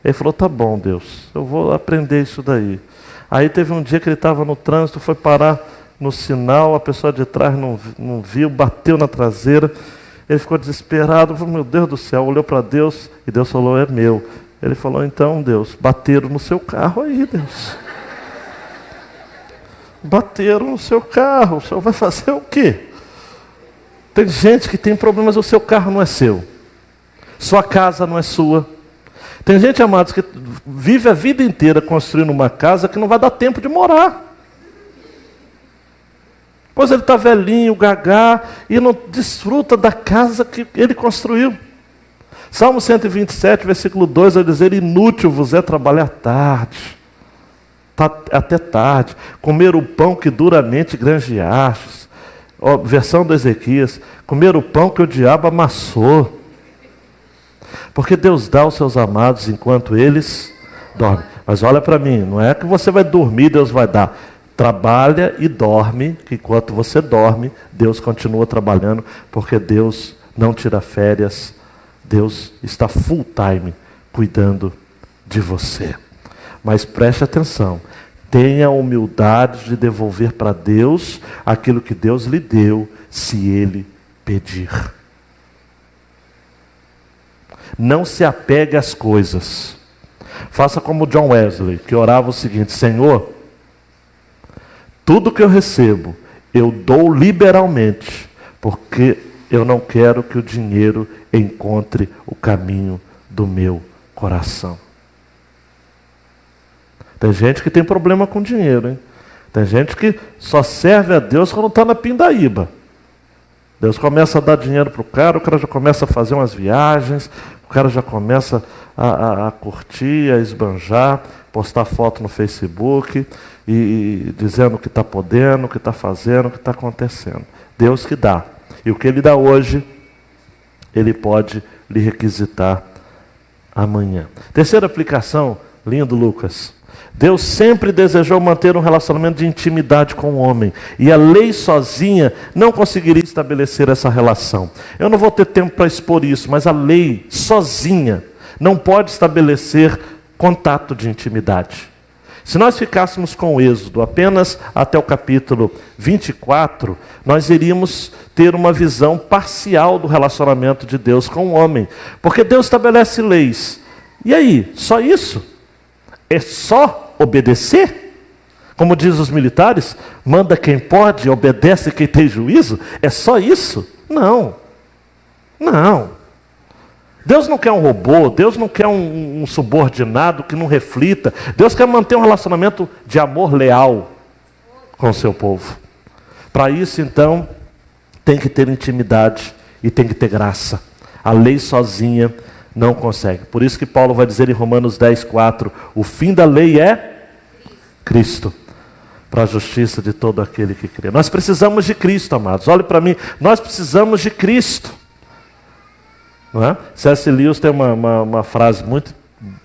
Ele falou: tá bom, Deus, eu vou aprender isso daí. Aí teve um dia que ele estava no trânsito, foi parar no sinal, a pessoa de trás não viu, bateu na traseira. Ele ficou desesperado, falou: meu Deus do céu, olhou para Deus e Deus falou: é meu. Ele falou: então, Deus, bateram no seu carro aí, Deus. Bateram no seu carro, o senhor vai fazer o quê? Tem gente que tem problemas, o seu carro não é seu. Sua casa não é sua. Tem gente, amados, que vive a vida inteira construindo uma casa que não vai dar tempo de morar. Pois ele está velhinho, gagá, e não desfruta da casa que ele construiu. Salmo 127, versículo 2, vai dizer: inútil vos é trabalhar tarde, até tarde, comer o pão que duramente granjeastes. Versão do Ezequias: comer o pão que o diabo amassou. Porque Deus dá aos seus amados enquanto eles dormem. Mas olha para mim, não é que você vai dormir, Deus vai dar. Trabalha e dorme, que enquanto você dorme, Deus continua trabalhando, porque Deus não tira férias, Deus está full time cuidando de você. Mas preste atenção, tenha a humildade de devolver para Deus aquilo que Deus lhe deu, se Ele pedir. Não se apegue às coisas. Faça como John Wesley, que orava o seguinte: Senhor, tudo que eu recebo, eu dou liberalmente, porque eu não quero que o dinheiro encontre o caminho do meu coração. Tem gente que tem problema com dinheiro, hein? Tem gente que só serve a Deus quando está na pindaíba. Deus começa a dar dinheiro para o cara já começa a fazer umas viagens, o cara já começa a curtir, a esbanjar, postar foto no Facebook e dizendo o que está podendo, o que está fazendo, o que está acontecendo. Deus que dá. E o que Ele dá hoje, Ele pode lhe requisitar amanhã. Terceira aplicação, lindo Lucas. Deus sempre desejou manter um relacionamento de intimidade com o homem. E a lei sozinha não conseguiria estabelecer essa relação. Eu não vou ter tempo para expor isso, mas a lei sozinha não pode estabelecer contato de intimidade. Se nós ficássemos com o Êxodo apenas até o capítulo 24, nós iríamos ter uma visão parcial do relacionamento de Deus com o homem. Porque Deus estabelece leis. E aí, só isso? É só obedecer? Como diz os militares, manda quem pode, obedece quem tem juízo? É só isso? Não. Não. Deus não quer um robô, Deus não quer um subordinado que não reflita. Deus quer manter um relacionamento de amor leal com o seu povo. Para isso, então, tem que ter intimidade e tem que ter graça. A lei sozinha não consegue. Por isso que Paulo vai dizer em Romanos 10:4, o fim da lei é Cristo, para a justiça de todo aquele que crê. Nós precisamos de Cristo, amados. Olhe para mim, nós precisamos de Cristo. Não é? C.S. Lewis tem uma frase muito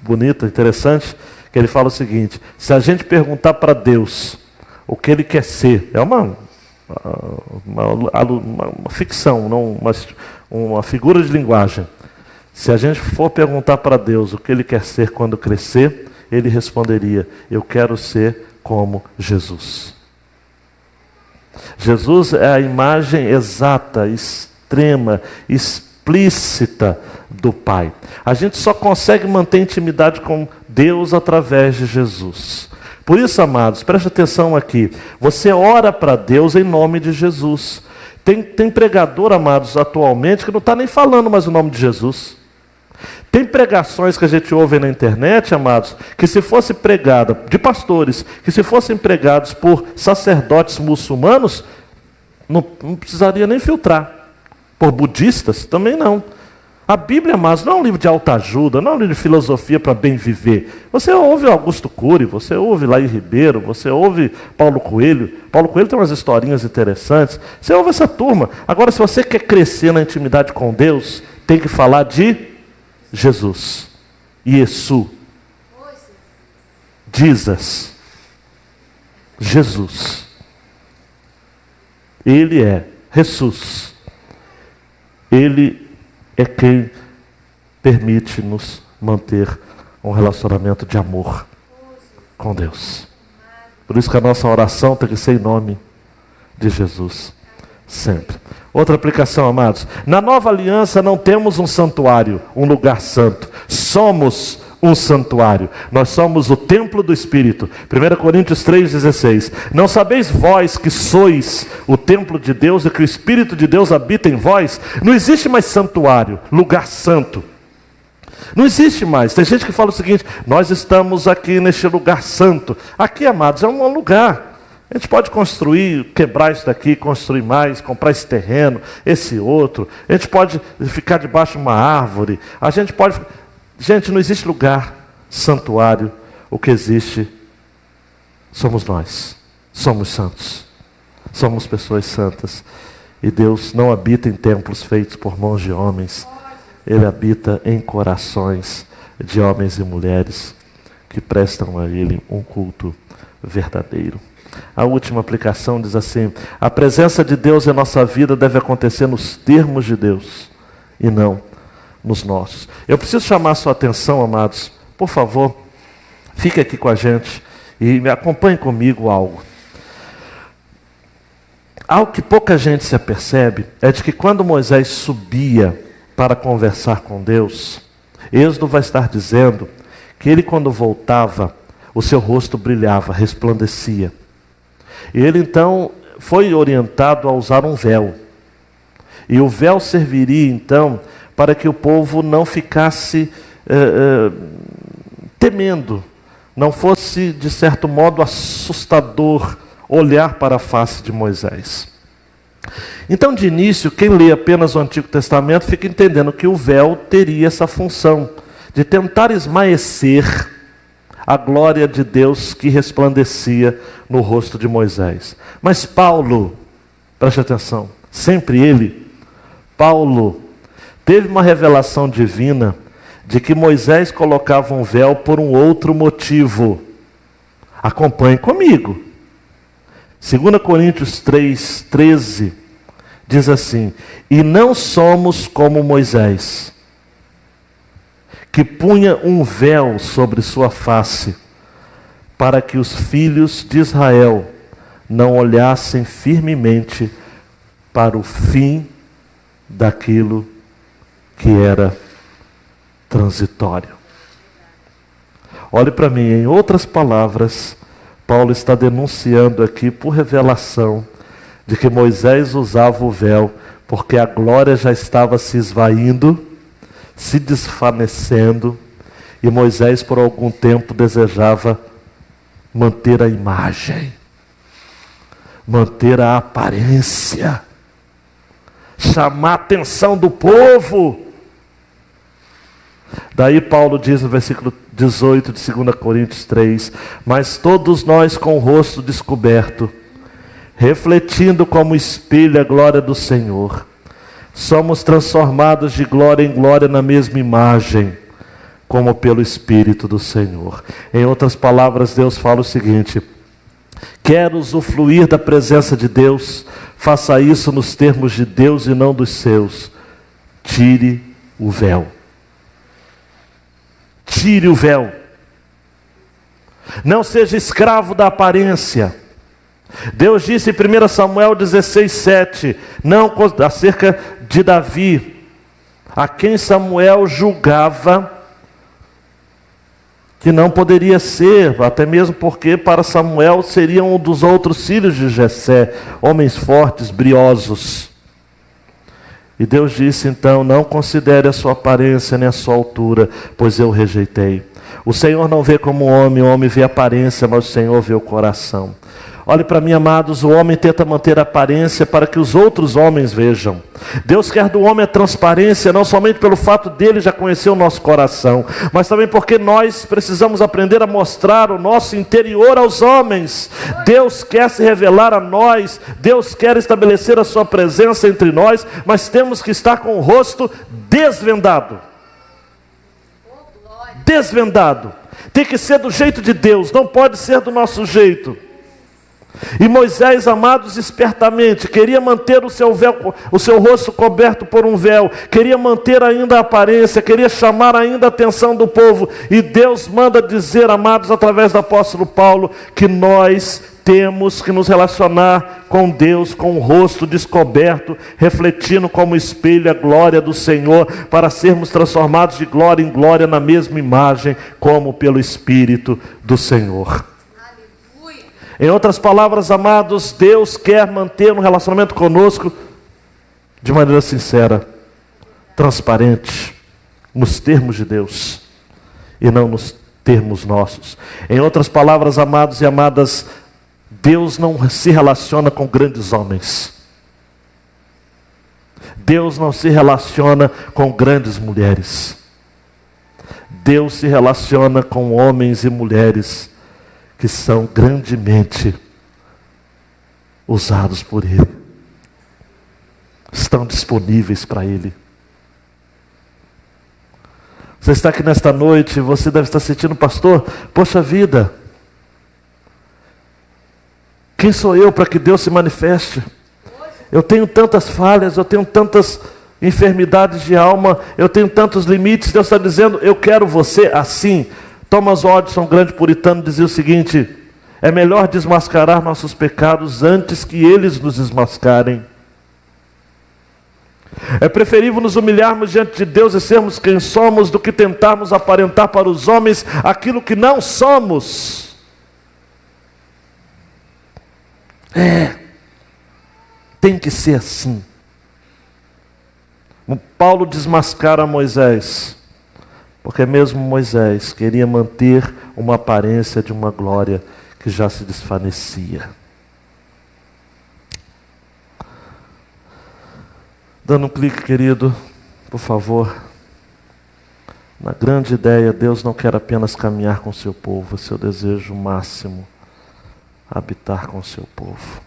bonita, interessante, que que ele fala o seguinte: se a gente perguntar para Deus o que ele quer ser, é uma ficção, não uma figura de linguagem. Se a gente for perguntar para Deus o que ele quer ser quando crescer, ele responderia: eu quero ser como Jesus. Jesus é a imagem exata, extrema, explícita do Pai. A gente só consegue manter intimidade com Deus através de Jesus. Por isso, amados, preste atenção aqui. Você ora para Deus em nome de Jesus. Tem pregador, amados, atualmente, que não está nem falando mais o nome de Jesus. Tem pregações que a gente ouve na internet, amados, que se fosse pregada de pastores, que se fossem pregados por sacerdotes muçulmanos, não precisaria nem filtrar. Por budistas, também não. A Bíblia, amados, não é um livro de autoajuda, não é um livro de filosofia para bem viver. Você ouve Augusto Cury, você ouve Laí Ribeiro, você ouve Paulo Coelho. Paulo Coelho tem umas historinhas interessantes. Você ouve essa turma. Agora, se você quer crescer na intimidade com Deus, tem que falar de Jesus, Yesu, Jesus. Ele é Jesus. Ele é quem permite-nos manter um relacionamento de amor com Deus. Por isso que a nossa oração tem que ser em nome de Jesus, sempre. Outra aplicação, amados. Na nova aliança não temos um santuário, um lugar santo. Somos um santuário. Nós somos o templo do Espírito. 1 Coríntios 3,16. Não sabeis vós que sois o templo de Deus e que o Espírito de Deus habita em vós? Não existe mais santuário, lugar santo. Não existe mais. Tem gente que fala o seguinte: nós estamos aqui neste lugar santo. Aqui, amados, é um lugar. A gente pode construir, quebrar isso daqui, construir mais, comprar esse terreno, esse outro. A gente pode ficar debaixo de uma árvore. A gente pode... Gente, não existe lugar, santuário. O que existe somos nós. Somos santos. Somos pessoas santas. E Deus não habita em templos feitos por mãos de homens. Ele habita em corações de homens e mulheres que prestam a Ele um culto verdadeiro. A última aplicação diz assim: a presença de Deus em nossa vida deve acontecer nos termos de Deus e não nos nossos. Eu preciso chamar a sua atenção, amados. Por favor, fique aqui com a gente e me acompanhe comigo algo. Algo que pouca gente se apercebe é de que quando Moisés subia para conversar com Deus, Êxodo vai estar dizendo que ele, quando voltava, o seu rosto brilhava, resplandecia. E ele então foi orientado a usar um véu. E o véu serviria então para que o povo não ficasse temendo, não fosse de certo modo assustador olhar para a face de Moisés. Então, de início, quem lê apenas o Antigo Testamento fica entendendo que o véu teria essa função de tentar esmaecer a glória de Deus que resplandecia no rosto de Moisés. Mas Paulo, preste atenção, sempre ele, Paulo, teve uma revelação divina de que Moisés colocava um véu por um outro motivo. Acompanhe comigo. 2 Coríntios 3,13 diz assim: e não somos como Moisés, que punha um véu sobre sua face, para que os filhos de Israel não olhassem firmemente para o fim daquilo que era transitório. Olhe para mim, em outras palavras, Paulo está denunciando aqui por revelação de que Moisés usava o véu porque a glória já estava se esvaindo, se desvanecendo, e Moisés por algum tempo desejava manter a imagem, manter a aparência, chamar a atenção do povo. Daí Paulo diz no versículo 18 de 2 Coríntios 3: mas todos nós com o rosto descoberto, refletindo como espelho a glória do Senhor, somos transformados de glória em glória na mesma imagem, como pelo Espírito do Senhor. Em outras palavras, Deus fala o seguinte: quer usufruir da presença de Deus, faça isso nos termos de Deus e não dos seus. Tire o véu. Tire o véu. Não seja escravo da aparência. Deus disse em 1 Samuel 16:7, não acerca de Davi, a quem Samuel julgava que não poderia ser, até mesmo porque para Samuel seriam um dos outros filhos de Jessé, homens fortes, briosos. E Deus disse então: não considere a sua aparência nem a sua altura, pois eu o rejeitei. O Senhor não vê como o homem vê a aparência, mas o Senhor vê o coração. Olhe para mim, amados, o homem tenta manter a aparência para que os outros homens vejam. Deus quer do homem a transparência, não somente pelo fato dele já conhecer o nosso coração, mas também porque nós precisamos aprender a mostrar o nosso interior aos homens. Deus quer se revelar a nós, Deus quer estabelecer a sua presença entre nós, mas temos que estar com o rosto desvendado. Desvendado. Tem que ser do jeito de Deus, não pode ser do nosso jeito. E Moisés, amados, espertamente queria manter o seu véu, o seu rosto coberto por um véu, queria manter ainda a aparência, queria chamar ainda a atenção do povo. E Deus manda dizer, amados, através do apóstolo Paulo, que nós temos que nos relacionar com Deus com o rosto descoberto, refletindo como espelho a glória do Senhor, para sermos transformados de glória em glória na mesma imagem, como pelo Espírito do Senhor. Em outras palavras, amados, Deus quer manter um relacionamento conosco de maneira sincera, transparente, nos termos de Deus e não nos termos nossos. Em outras palavras, amados e amadas, Deus não se relaciona com grandes homens. Deus não se relaciona com grandes mulheres. Deus se relaciona com homens e mulheres que são grandemente usados por Ele, estão disponíveis para Ele. Você está aqui nesta noite, você deve estar sentindo: pastor, poxa vida, quem sou eu para que Deus se manifeste? Eu tenho tantas falhas, eu tenho tantas enfermidades de alma, eu tenho tantos limites. Deus está dizendo: eu quero você assim. Thomas Watson, grande puritano, dizia o seguinte: é melhor desmascarar nossos pecados antes que eles nos desmascarem. É preferível nos humilharmos diante de Deus e sermos quem somos do que tentarmos aparentar para os homens aquilo que não somos. Tem que ser assim. O Paulo desmascara Moisés, porque mesmo Moisés queria manter uma aparência de uma glória que já se desvanecia. Dando um clique, querido, por favor. Na grande ideia, Deus não quer apenas caminhar com o seu povo, é seu desejo máximo habitar com o seu povo.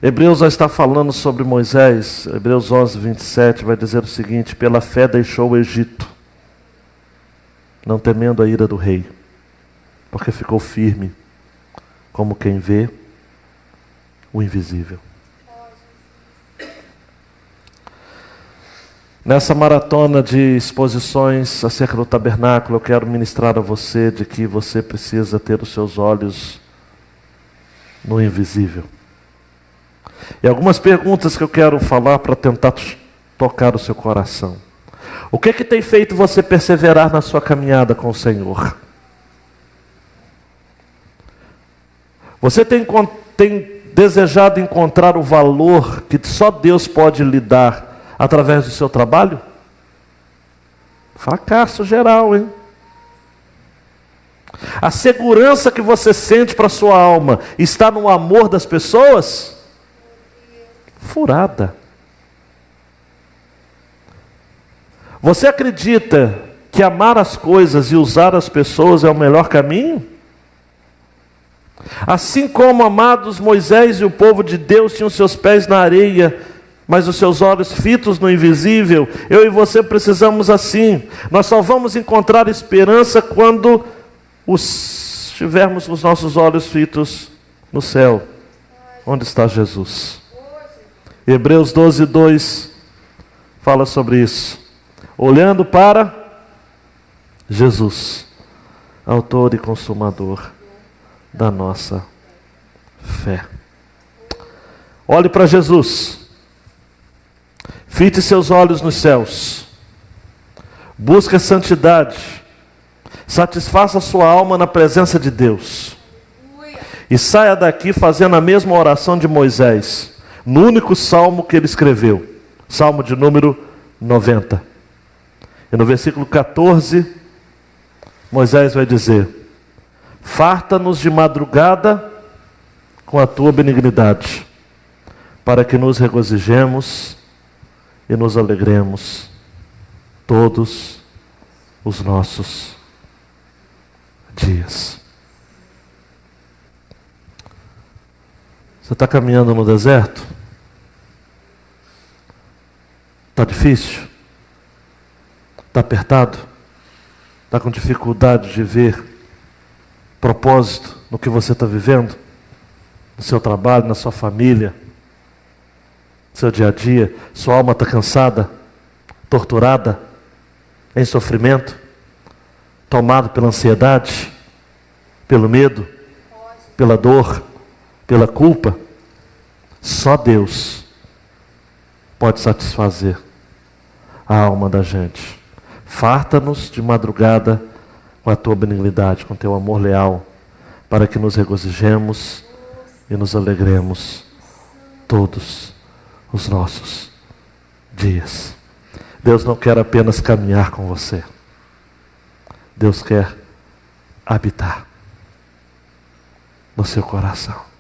Hebreus já está falando sobre Moisés. Hebreus 11:27 vai dizer o seguinte: pela fé deixou o Egito, não temendo a ira do rei, porque ficou firme, como quem vê o invisível. Nessa maratona de exposições acerca do tabernáculo, eu quero ministrar a você de que você precisa ter os seus olhos no invisível. E algumas perguntas que eu quero falar para tentar tocar o seu coração. O que é que tem feito você perseverar na sua caminhada com o Senhor? Você tem desejado encontrar o valor que só Deus pode lhe dar através do seu trabalho? Fracasso geral, hein? A segurança que você sente para a sua alma está no amor das pessoas? Furada. Você acredita que amar as coisas e usar as pessoas é o melhor caminho? Assim como, amados, Moisés e o povo de Deus tinham seus pés na areia, mas os seus olhos fitos no invisível. Eu e você precisamos assim. Nós só vamos encontrar esperança quando tivermos os nossos olhos fitos no céu, onde está Jesus. Hebreus 12:2 fala sobre isso. Olhando para Jesus, autor e consumador da nossa fé. Olhe para Jesus. Fite seus olhos nos céus. Busque a santidade. Satisfaça sua alma na presença de Deus. E saia daqui fazendo a mesma oração de Moisés, no único salmo que ele escreveu, salmo de número 90. E no versículo 14, Moisés vai dizer: farta-nos de madrugada com a tua benignidade, para que nos regozijemos e nos alegremos todos os nossos dias. Você está caminhando no deserto? Está difícil? Está apertado? Está com dificuldade de ver propósito no que você está vivendo? No seu trabalho, na sua família, no seu dia a dia? Sua alma está cansada, torturada, em sofrimento, tomado pela ansiedade, pelo medo, pela dor, pela culpa? Só Deus pode satisfazer a alma da gente. Farta-nos de madrugada com a tua benignidade, com teu amor leal, para que nos regozijemos e nos alegremos todos os nossos dias. Deus não quer apenas caminhar com você. Deus quer habitar no seu coração.